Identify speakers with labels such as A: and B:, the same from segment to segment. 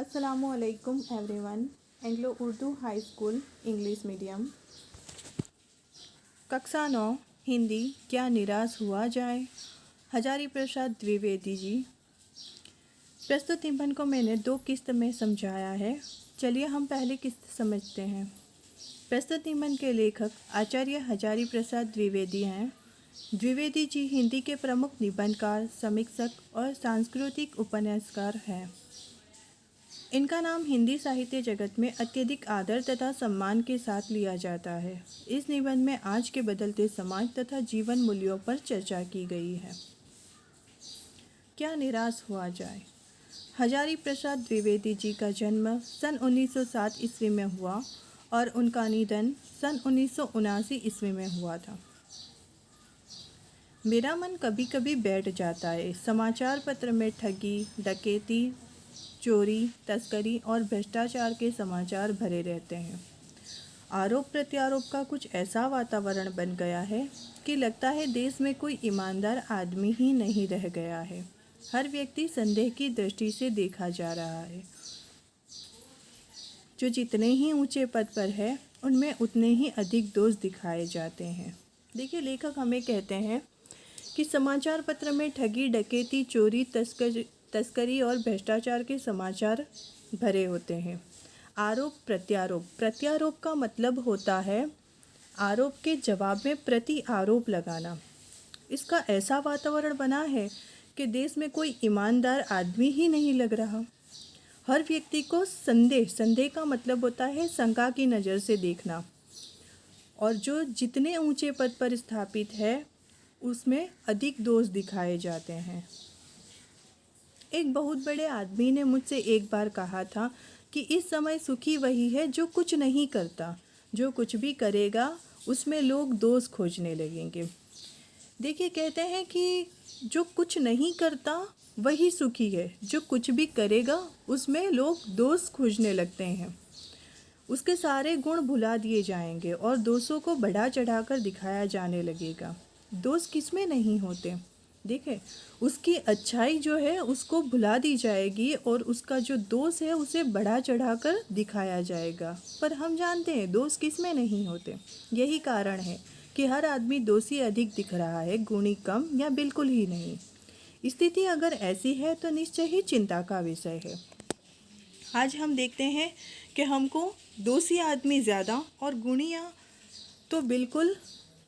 A: अस्सलामुअलैकुम everyone. Anglo Urdu high school English medium, कक्षा 9 हिंदी। क्या निराश हुआ जाए। हजारी प्रसाद द्विवेदी जी। प्रस्तुत निबंध को मैंने 2 किस्त में समझाया है। चलिए हम पहली किस्त समझते हैं। प्रस्तुत निबंध के लेखक आचार्य हजारी प्रसाद द्विवेदी हैं। द्विवेदी जी हिंदी के प्रमुख निबंधकार, समीक्षक और सांस्कृतिक उपन्यासकार हैं। इनका नाम हिंदी साहित्य जगत में अत्यधिक आदर तथा सम्मान के साथ लिया जाता है। इस निबंध में आज के बदलते समाज तथा जीवन मूल्यों पर चर्चा की गई है। क्या निराश हुआ जाए। हजारी प्रसाद द्विवेदी जी का जन्म सन 1907 ईस्वी में हुआ और उनका निधन सन 1979 ईस्वी में हुआ था। मेरा मन कभी कभी बैठ जाता है। समाचार पत्र में ठगी, डकैती, चोरी, तस्करी और भ्रष्टाचार के समाचार भरे रहते हैं। आरोप प्रत्यारोप का कुछ ऐसा वातावरण बन गया है कि लगता है देश में कोई ईमानदार आदमी ही नहीं रह गया है। हर व्यक्ति संदेह की दृष्टि से देखा जा रहा है। जो जितने ही ऊंचे पद पर है उनमें उतने ही अधिक दोष दिखाए जाते हैं। देखिए, लेखक हमें कहते हैं कि समाचार पत्र में ठगी, डकैती, चोरी, तस्करी और भ्रष्टाचार के समाचार भरे होते हैं। आरोप प्रत्यारोप। प्रत्यारोप का मतलब होता है आरोप के जवाब में प्रति आरोप लगाना। इसका ऐसा वातावरण बना है कि देश में कोई ईमानदार आदमी ही नहीं लग रहा। हर व्यक्ति को संदेह का मतलब होता है शंका की नज़र से देखना, और जो जितने ऊंचे पद पर स्थापित है उसमें अधिक दोष दिखाए जाते हैं। एक बहुत बड़े आदमी ने मुझसे एक बार कहा था कि इस समय सुखी वही है जो कुछ नहीं करता। जो कुछ भी करेगा उसमें लोग दोष खोजने लगेंगे। देखिए, कहते हैं कि जो कुछ नहीं करता वही सुखी है, जो कुछ भी करेगा उसमें लोग दोष खोजने लगते हैं। उसके सारे गुण भुला दिए जाएंगे और दोषों को बढ़ा चढ़ाकर दिखाया जाने लगेगा। दोष किसमें नहीं होते। देखें, उसकी अच्छाई जो है उसको भुला दी जाएगी और उसका जो दोष है उसे बढ़ा चढ़ाकर दिखाया जाएगा। पर हम जानते हैं दोष किसमें नहीं होते। यही कारण है कि हर आदमी दोषी अधिक दिख रहा है, गुणी कम या बिल्कुल ही नहीं। स्थिति अगर ऐसी है तो निश्चय ही चिंता का विषय है। आज हम देखते हैं कि हमको दोषी आदमी ज़्यादा और गुणियाँ तो बिल्कुल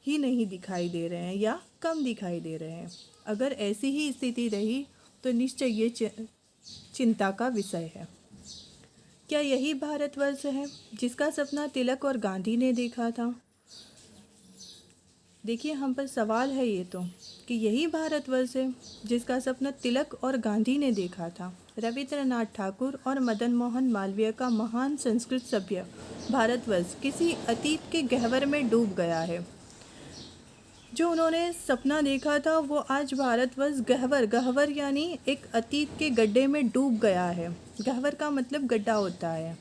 A: ही नहीं दिखाई दे रहे हैं या कम दिखाई दे रहे हैं। अगर ऐसी ही स्थिति रही तो निश्चय ये चिंता का विषय है। क्या यही भारतवर्ष है जिसका सपना तिलक और गांधी ने देखा था। देखिए, हम पर सवाल है ये तो कि यही भारतवर्ष है जिसका सपना तिलक और गांधी ने देखा था। रविंद्रनाथ ठाकुर और मदन मोहन मालवीय का महान संस्कृत सभ्य भारतवर्ष किसी अतीत के गह्वर में डूब गया है। जो उन्होंने सपना देखा था वो आज भारतवर्ष गह्वर यानी एक अतीत के गड्ढे में डूब गया है। गह्वर का मतलब गड्ढा होता है।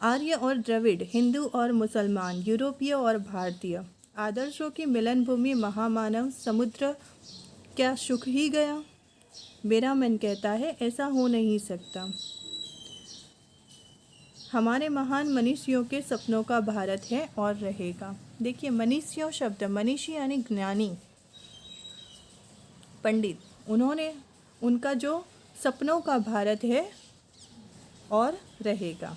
A: आर्य और द्रविड़, हिंदू और मुसलमान, यूरोपीय और भारतीय आदर्शों की मिलन भूमि महामानव समुद्र क्या सुख ही गया। मेरा मन कहता है ऐसा हो नहीं सकता। हमारे महान मनीषियों के सपनों का भारत है और रहेगा। देखिए, मनीषियों शब्द, मनीषी यानी ज्ञानी, पंडित, उनका जो सपनों का भारत है और रहेगा।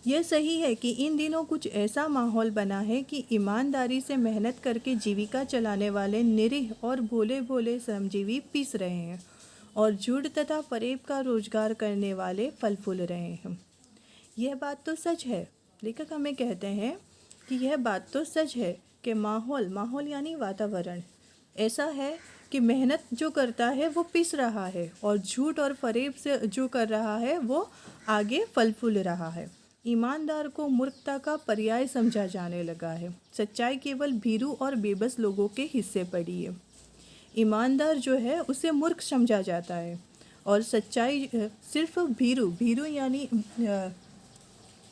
A: यह सही है कि इन दिनों कुछ ऐसा माहौल बना है कि ईमानदारी से मेहनत करके जीविका चलाने वाले निरीह और भोले भोले श्रमजीवी पिस रहे हैं और झूठ तथा फरेब का रोजगार करने वाले फल फूल रहे हैं। यह बात तो सच है। लेखक हमें कहते हैं कि यह बात तो सच है कि माहौल यानी वातावरण ऐसा है कि मेहनत जो करता है वो पिस रहा है और झूठ और फरेब से जो कर रहा है वो आगे फल फूल रहा है। ईमानदार को मूर्खता का पर्याय समझा जाने लगा है। सच्चाई केवल भीरू और बेबस लोगों के हिस्से पड़ी है। ईमानदार जो है उसे मूर्ख समझा जाता है और सच्चाई सिर्फ भीरू यानी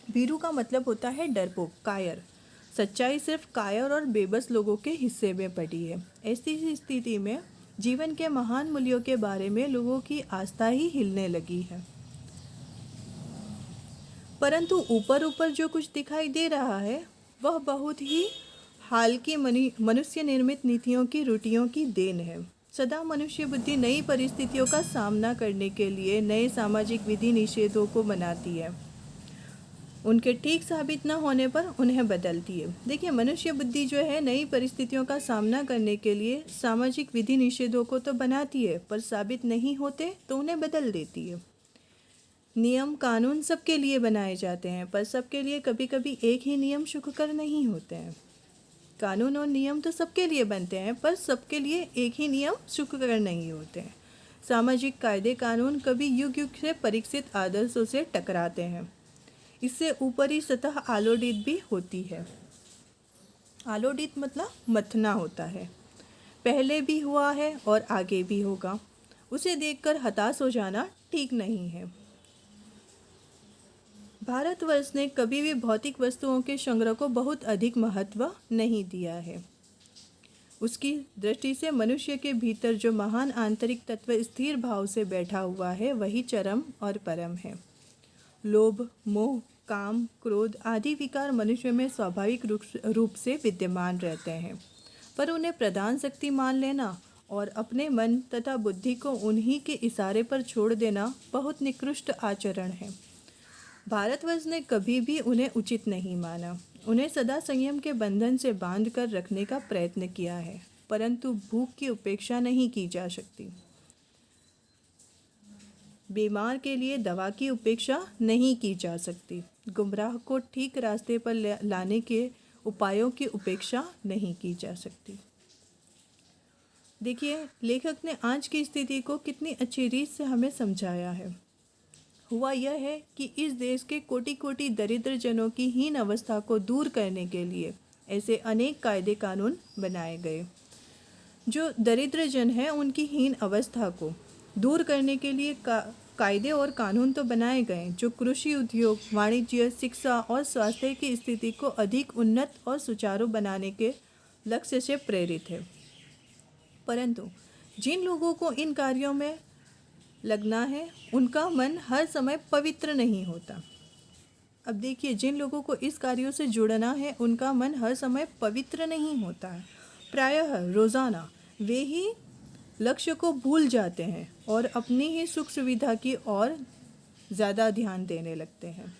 A: भीरू का मतलब होता है डरपोक, कायर। सच्चाई सिर्फ कायर और बेबस लोगों के हिस्से में पड़ी है। ऐसी स्थिति में जीवन के महान मूल्यों के बारे में लोगों की आस्था ही हिलने लगी है। परंतु ऊपर ऊपर जो कुछ दिखाई दे रहा है वह बहुत ही हाल की मनुष्य निर्मित नीतियों की त्रुटियों की देन है। सदा मनुष्य बुद्धि नई परिस्थितियों का सामना करने के लिए नए सामाजिक विधि निषेधों को बनाती है, उनके ठीक साबित न होने पर उन्हें बदलती है। देखिए, मनुष्य बुद्धि जो है नई परिस्थितियों का सामना करने के लिए सामाजिक विधि निषेधों को तो बनाती है, पर साबित नहीं होते तो उन्हें बदल देती है। नियम कानून सबके लिए बनाए जाते हैं, पर सबके लिए कभी कभी एक ही नियम सुखकर नहीं होते हैं। कानून और नियम तो सबके लिए बनते हैं, पर सबके लिए एक ही नियम सुखकर नहीं होते हैं। सामाजिक कायदे कानून कभी युग युग से परीक्षित आदर्शों से टकराते हैं। इससे ऊपरी सतह आलोड़ित भी होती है। आलोड़ित मतलब मथना होता है, पहले भी हुआ है और आगे भी होगा। उसे देखकर हताश हो जाना ठीक नहीं है। भारतवर्ष ने कभी भी भौतिक वस्तुओं के संग्रह को बहुत अधिक महत्व नहीं दिया है। उसकी दृष्टि से मनुष्य के भीतर जो महान आंतरिक तत्व स्थिर भाव से बैठा हुआ है वही चरम और परम है। लोभ, मोह, काम, क्रोध आदि विकार मनुष्य में स्वाभाविक रूप से विद्यमान रहते हैं, पर उन्हें प्रधान शक्ति मान लेना और अपने मन तथा बुद्धि को उन्हीं के इशारे पर छोड़ देना बहुत निकृष्ट आचरण है। भारतवर्ष ने कभी भी उन्हें उचित नहीं माना। उन्हें सदा संयम के बंधन से बांध कर रखने का प्रयत्न किया है, परंतु भूख की उपेक्षा नहीं की जा सकती। बीमार के लिए दवा की उपेक्षा नहीं की जा सकती। गुमराह को ठीक रास्ते पर लाने के उपायों की उपेक्षा नहीं की जा सकती। देखिए, लेखक ने आज की स्थिति को कितनी अच्छी रीत से हमें समझाया है। हुआ यह है कि इस देश के कोटि कोटि दरिद्र जनों की हीन अवस्था को दूर करने के लिए ऐसे अनेक कायदे कानून बनाए गए। जो दरिद्र जन हैं उनकी हीन अवस्था को दूर करने के लिए कायदे और कानून तो बनाए गए, जो कृषि, उद्योग, वाणिज्य, शिक्षा और स्वास्थ्य की स्थिति को अधिक उन्नत और सुचारू बनाने के लक्ष्य से प्रेरित है। परंतु जिन लोगों को इन कार्यों में लगना है उनका मन हर समय पवित्र नहीं होता। अब देखिए, जिन लोगों को इस कार्यों से जुड़ना है उनका मन हर समय पवित्र नहीं होता है। प्रायः रोज़ाना वे ही लक्ष्य को भूल जाते हैं और अपनी ही सुख सुविधा की ओर ज़्यादा ध्यान देने लगते हैं।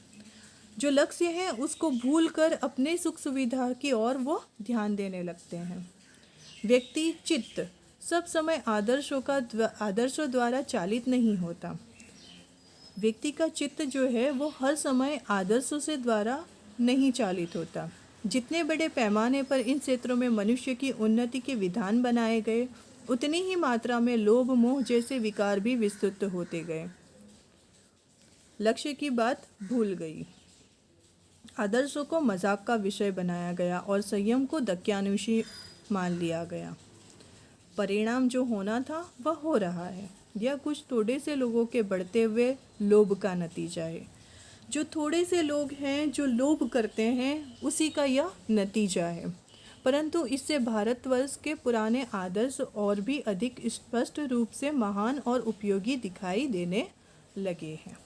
A: जो लक्ष्य है उसको भूलकर अपने सुख सुविधा की ओर वो ध्यान देने लगते हैं। व्यक्ति चित्त सब समय आदर्शों द्वारा चालित नहीं होता। व्यक्ति का चित्त जो है वो हर समय आदर्शों से द्वारा नहीं चालित होता। जितने बड़े पैमाने पर इन क्षेत्रों में मनुष्य की उन्नति के विधान बनाए गए, उतनी ही मात्रा में लोभ, मोह जैसे विकार भी विस्तृत होते गए। लक्ष्य की बात भूल गई। आदर्शों को मजाक का विषय बनाया गया और संयम को दक्यानुशी मान लिया गया। परिणाम जो होना था वह हो रहा है। यह कुछ थोड़े से लोगों के बढ़ते हुए लोभ का नतीजा है। जो थोड़े से लोग हैं जो लोभ करते हैं उसी का यह नतीजा है। परंतु इससे भारतवर्ष के पुराने आदर्श और भी अधिक स्पष्ट रूप से महान और उपयोगी दिखाई देने लगे हैं।